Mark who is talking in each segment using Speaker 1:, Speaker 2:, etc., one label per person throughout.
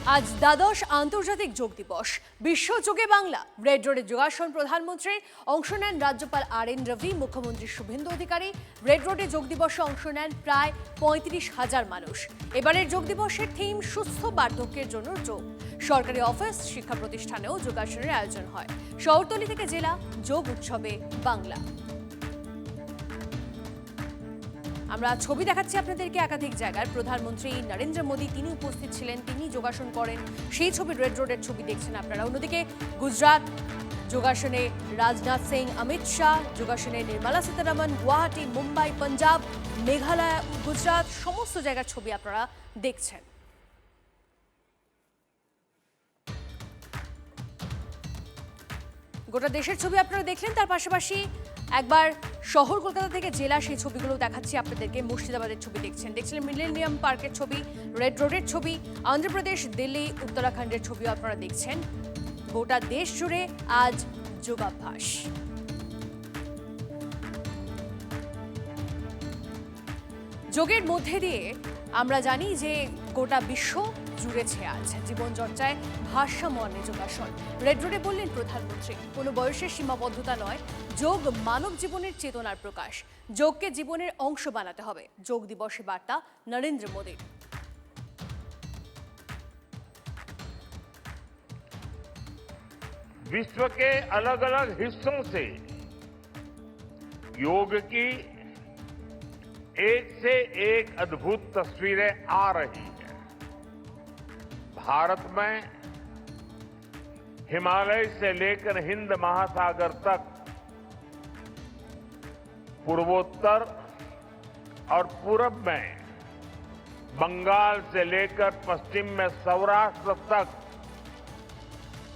Speaker 1: আজ দ্বাদশ আন্তর্জাতিক যোগ দিবস। বিশ্ব যোগে বাংলা রেড রোডে যোগাসন প্রধানমন্ত্রীর অংশ নেন রাজ্যপাল RN রবি, মুখ্যমন্ত্রী শুভেন্দু অধিকারী। রেড রোডে যোগ দিবসে অংশ নেন প্রায় 35,000 মানুষ। এবারের যোগ দিবসের থিম সুস্থ বার্ধক্যের জন্য যোগ। সরকারি অফিস, শিক্ষা প্রতিষ্ঠানেও যোগাসনের আয়োজন হয়। শহরতলি থেকে জেলা যোগ উৎসবে বাংলা। আমরা ছবি দেখাচ্ছি আপনাদেরকে একাধিক জায়গার। প্রধানমন্ত্রী নরেন্দ্র মোদী তিনি উপস্থিত ছিলেন, তিনি যোগাসন করেন, সেই ছবি রেড রোডের ছবি দেখছেন আপনারা। অন্যদিকে গুজরাট যোগাসনে রাজনাথ সিং, অমিত শাহ, যোগাসনে নির্মলা সীতারামন, গুয়াহাটি, মুম্বাই, পাঞ্জাব, মেঘালয়, গুজরাট সমস্ত জায়গার ছবি আপনারা দেখছেন। গোটা দেশের ছবি আপনারা দেখলেন, তার পাশাপাশি একবার শহর কলকাতা থেকে জেলা সেই ছবিগুলো দেখাচ্ছি আপনাদেরকে। মুর্শিদাবাদের ছবি দেখছিলেন মিলেনিয়াম পার্কের ছবি, রেড রোডের ছবি, অন্ধ্রপ্রদেশ, দিল্লি, উত্তরাখণ্ডের ছবিও আপনারা দেখছেন। গোটা দেশ জুড়ে আজ যোগাভ্যাস। যোগের মধ্যে দিয়ে আমরা জানি যে গোটা বিশ্ব জুড়েছে আজ জীবনচর্চায় ভারসাম্য আনে যোগাসন। রেড রোডে বললেন প্রধানমন্ত্রী, কোনো বয়সের সীমাবদ্ধতা নয়, যোগ মানব জীবনের চেতনার প্রকাশ। যোগকে জীবনের অংশ বানাতে হবে, যোগ দিবসে বার্তা নরেন্দ্র মোদীর।
Speaker 2: विश्व के अलग अलग हिस्सों से योग की एक से एक अद्भुत तस्वीरें आ रही हैं। भारत में हिमालय से लेकर हिंद महासागर तक, पूर्वोत्तर और पूरब में बंगाल से लेकर पश्चिम में सौराष्ट्र तक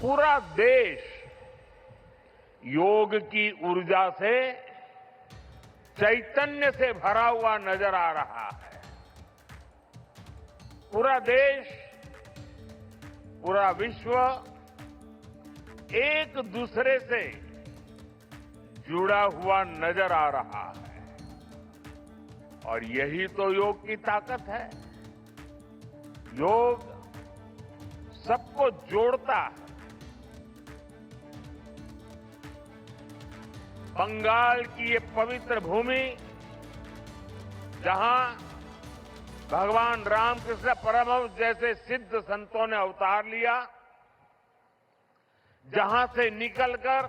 Speaker 2: पूरा देश योग की ऊर्जा से, चैतन्य से भरा हुआ नजर आ रहा है। पूरा देश, पूरा विश्व एक दूसरे से जुड़ा हुआ नजर आ रहा है और यही तो योग की ताकत है। योग सबको जोड़ता है। बंगाल की ये पवित्र भूमि, जहां भगवान रामकृष्ण परमहंस जैसे सिद्ध संतों ने अवतार लिया, जहां से निकलकर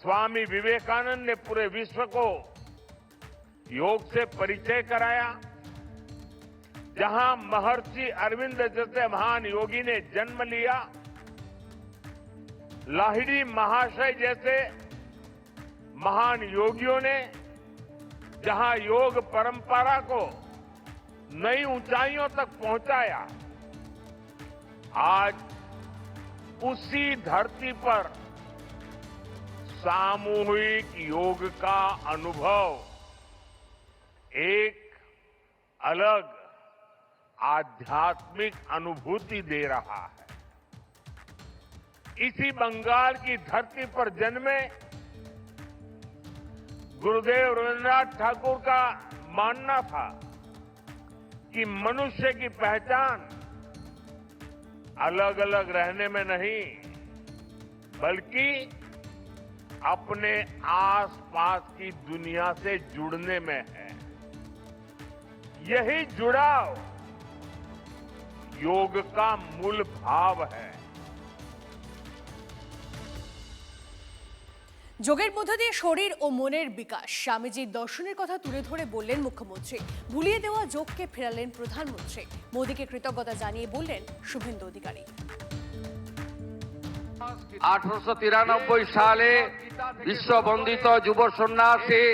Speaker 2: स्वामी विवेकानंद ने पूरे विश्व को योग से परिचय कराया, जहां महर्षि अरविंद जैसे महान योगी ने जन्म लिया, लाहिड़ी महाशय जैसे महान योगियों ने जहां योग परंपरा को नई ऊंचाइयों तक पहुंचाया, आज उसी धरती पर सामूहिक योग का अनुभव एक अलग आध्यात्मिक अनुभूति दे रहा है। इसी बंगाल की धरती पर जन्मे गुरुदेव रविन्द्रनाथ ठाकुर का मानना था कि मनुष्य की पहचान अलग अलग रहने में नहीं, बल्कि अपने आसपास की दुनिया से जुड़ने में है। यही जुड़ाव योग का मूल भाव है।
Speaker 1: যোগের মধ্য দিয়ে শরীর ও মনের বিকাশ। স্বামীজির দর্শনের কথা তুলে ধরে বললেন মুখ্যমন্ত্রী। ভুলিয়ে দেওয়া যোগকে ফেরালেন প্রধানমন্ত্রী। মোদীকে কৃতজ্ঞতা জানিয়ে বললেন শুভেন্দু অধিকারী।
Speaker 3: 1893 সালে বিশ্ববন্দিত যুব সন্ন্যাসী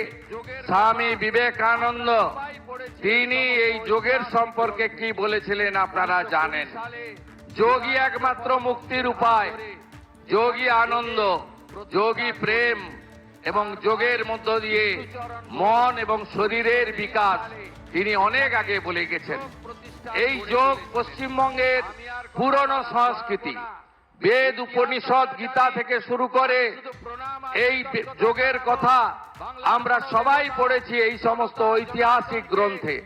Speaker 3: স্বামী বিবেকানন্দ তিনি এই যোগের সম্পর্কে কি বলেছিলেন আপনারা জানেন। যোগই একমাত্র মুক্তির উপায়, যোগী আনন্দ, যোগী প্রেম এবং যোগের মধ্য দিয়ে মন এবং শরীরের বিকাশ তিনি অনেক আগে বলে গেছেন। এই যোগ পশ্চিমবঙ্গের পুরনো সংস্কৃতি, বেদ, উপনিষদ, গীতা থেকে শুরু করে এই যোগের কথা আমরা সবাই পড়েছি এই সমস্ত ঐতিহাসিক গ্রন্থে।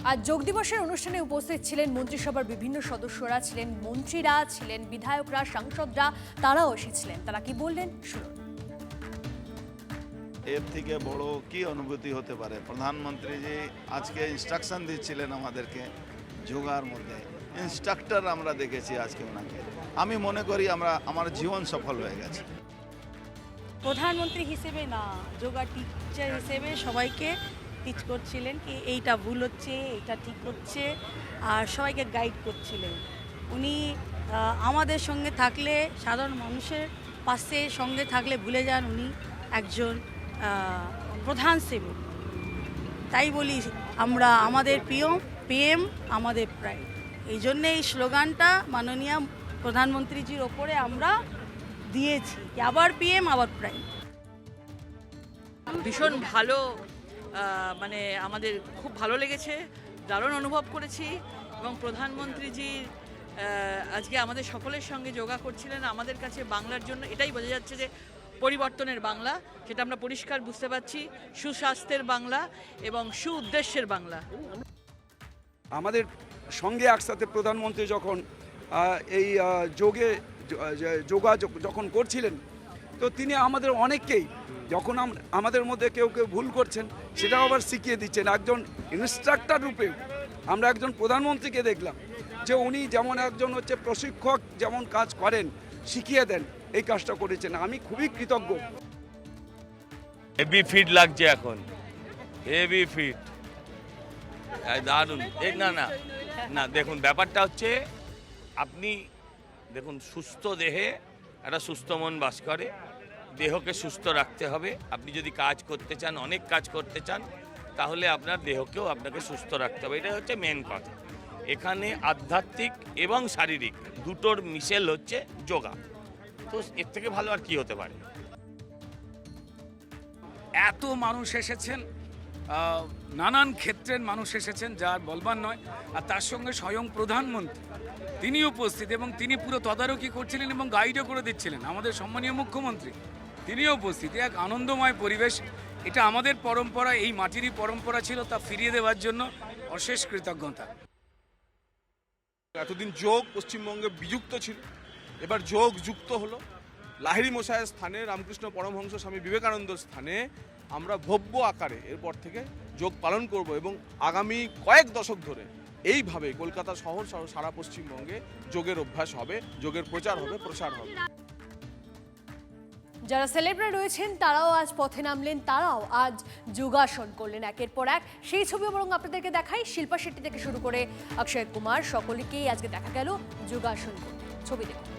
Speaker 1: আজ যোগ দিবসের অনুষ্ঠানে উপস্থিত ছিলেন মন্ত্রিসভার বিভিন্ন সদস্যরা, ছিলেন মন্ত্রীরা, ছিলেন বিধায়করা, সাংসদরা, তারাও এসেছিলেন। তারা কি বললেন শুনুন।
Speaker 4: এর থেকে বড় কি অনুভূতি হতে পারে? প্রধানমন্ত্রীজি আজকে ইনস্ট্রাকশন দিচ্ছিলেন আমাদেরকে যোগার মধ্যে। ইনস্ট্রাক্টর আমরা দেখেছি আজকে ওনাকে। আমি মনে করি আমার জীবন সফল হয়ে গেছে।
Speaker 5: প্রধানমন্ত্রী হিসেবে না, যোগা টিচার হিসেবে সবাইকে টিচ করছিলেন কি এইটা ভুল হচ্ছে, এইটা ঠিক হচ্ছে, আর সবাইকে গাইড করছিলেন। উনি আমাদের সঙ্গে থাকলে, সাধারণ মানুষের পাশে সঙ্গে থাকলে ভুলে যান উনি একজন প্রধান সেবক। তাই বলি আমরা আমাদের পিএম আমাদের প্রাইড। এই জন্যে এই স্লোগানটা মাননীয় প্রধানমন্ত্রীজির ওপরে আমরা দিয়েছি, আবার পিএম আবার প্রাইম।
Speaker 6: ভীষণ ভালো, মানে আমাদের খুব ভালো লেগেছে, দারুণ অনুভব করেছি। এবং প্রধানমন্ত্রীজি আজকে আমাদের সকলের সঙ্গে যোগা করছিলেন। আমাদের কাছে বাংলার জন্য এটাই বোঝা যাচ্ছে যে পরিবর্তনের বাংলা, সেটা আমরা পরিষ্কার বুঝতে পারছি। সুস্বাস্থ্যের বাংলা এবং সুউদ্দেশ্যের বাংলা।
Speaker 7: আমাদের সঙ্গে একসাথে প্রধানমন্ত্রী যখন এই যোগা যখন করছিলেন, তো তিনি আমাদের অনেককেই, যখন আমাদের মধ্যে কেউ কেউ ভুল করছেন সেটাও আবার শিখিয়ে দিচ্ছেন। একজন ইনস্ট্রাক্টর রূপে আমরা একজন প্রধানমন্ত্রীকে দেখলাম যে উনি যেমন একজন প্রশিক্ষক, যেমন কাজ করেন, শিখিয়ে দেন, এই কাজটা করেছেন। আমি খুবই কৃতজ্ঞ।
Speaker 8: হেভি ফিট লাগছে এখন, হেভি ফিট, দারুণ। না দেখুন, ব্যাপারটা হচ্ছে আপনি দেখুন, সুস্থ দেহে একটা সুস্থ মন বাস করে। দেহকে সুস্থ রাখতে হবে। আপনি যদি কাজ করতে চান, অনেক কাজ করতে চান, তাহলে আপনার দেহকেও আপনাকে সুস্থ রাখতে হবে। এটা হচ্ছে মেন কথা। এখানে আধ্যাত্মিক এবং শারীরিক দুটোর মিশেল হচ্ছে যোগা। তো এর থেকে ভালো আর কি হতে পারে?
Speaker 9: এত মানুষ এসেছেন, নানান ক্ষেত্রের মানুষ এসেছেন, যার বলবার নয়। আর তার সঙ্গে স্বয়ং প্রধানমন্ত্রী তিনি উপস্থিত, এবং তিনি পুরো তদারকি করছিলেন এবং গাইডও করে দিচ্ছিলেন। আমাদের সম্মানীয় মুখ্যমন্ত্রী তিনিও উপস্থিত। এক আনন্দময় পরিবেশ। এটা আমাদের পরম্পরা, এই মাটিরই পরম্পরা ছিল, তা ফিরিয়ে দেওয়ার জন্য অশেষ কৃতজ্ঞতা।
Speaker 10: এতদিন যোগ পশ্চিমবঙ্গে বিযুক্ত ছিল, এবার যোগ যুক্ত হলো। লাহিড়ী মশাইয়ের স্থানে, রামকৃষ্ণ পরমহংস স্বামী বিবেকানন্দর স্থানে আমরা ভব্য আকারে এরপর থেকে যোগ পালন করব, এবং আগামী কয়েক দশক ধরে এইভাবে কলকাতা শহর সহ সারা পশ্চিমবঙ্গে যোগের অভ্যাস হবে, যোগের প্রচার হবে, প্রসার হবে।
Speaker 1: যারা সেলিব্রিটি রয়েছেন তারাও আজ পথে নামলেন, তারাও আজ যোগাসন করলেন একের পর এক। সেই ছবিও বরং আপনাদেরকে দেখাই। শিল্পা শেট্টি থেকে শুরু করে অক্ষয় কুমার, সকলকেই আজকে দেখা গেল যোগাসন করতে। ছবি দেখুন।